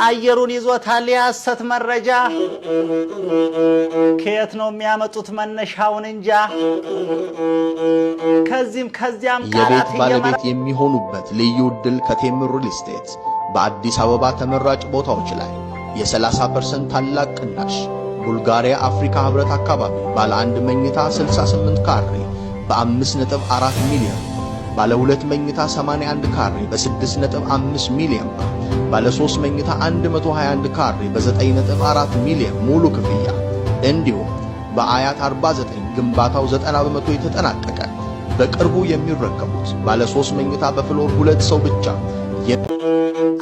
አየሩን ይዞታል ያሰት መረጃ ከየት ነው የሚያመጡት መነሻውን እንጃ ከዚህም ከዚያም ቃላት ባለቤት የሚሆኑበት ልዩ ዕድል ከቴምር ሪል ስቴት በአዲስ አበባ ተመራጭ ቦታዎች ላይ የ30% ታላቅ ቅናሽ ቡልጋሪያ አፍሪካ ህብረት አካባቢ ባለ 1 መኝታ 68 ካሬ በ5.4 ሚሊዮን ባለ 2 መኝታ 81 ካሬ በ6.5 ሚሊዮን ባለ 3 መኝታ 121 ካሬ በ9.4 ሚሊዮን ሙሉ ክፍያ እንዲሁም በአያት 49 ግንባታው 90% የተጠናቀቀ በቅርቡ የሚረከቡት ባለ 3 መኝታ በፍሎር 2 ሰው ብቻ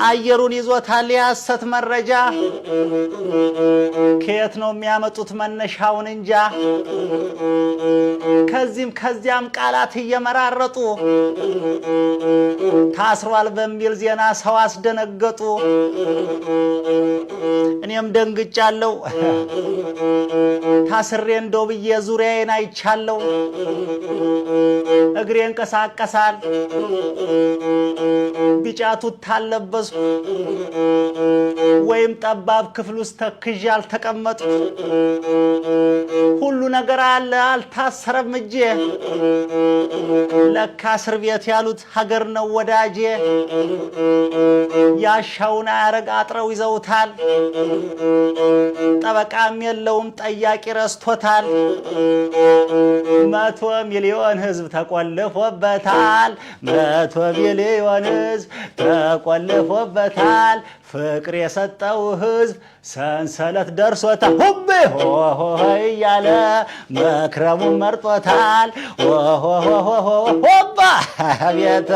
አየሩን ይዞታል ያሰት መረጃ ከየት ነው የሚያመጡት መነሻውን እንጃ ከዚህም ከዚያም ቃላት እየመራረጡ ታስሯል በሚል ዜና ሰው አስደነገጡ እኔም ደንግጫለሁ ታስሬ እንደው ብዬ ዙሪያዬን አይቻለሁ እግሬ እንቀሳቀሳል ቢጫቱ ታለበስ ወይም ጠባብ ክፍል ውስጥ ተክዣል ተቀመጡ ሁሉ ነገር አለ አልታሰረም እጄ ለካ እስር ቤት ያሉት ሀገር ነው ወዳጄ ያሻውን አያረግ አጥረው ይዘውታል ጠበቃም የለውም ጠያቂ ረስቶታል 100 ሚሊዮን ህዝብ ተቆልፎበታል 100 ሚሊዮን ህዝብ ተቆልፎበታል ፍቅር የሰጠው ህዝብ ሰንሰለት ደርሶታል ሆቤ ሆሆ ያለ መክረሙን መርጦታል ሆሆ ሆባ ቤት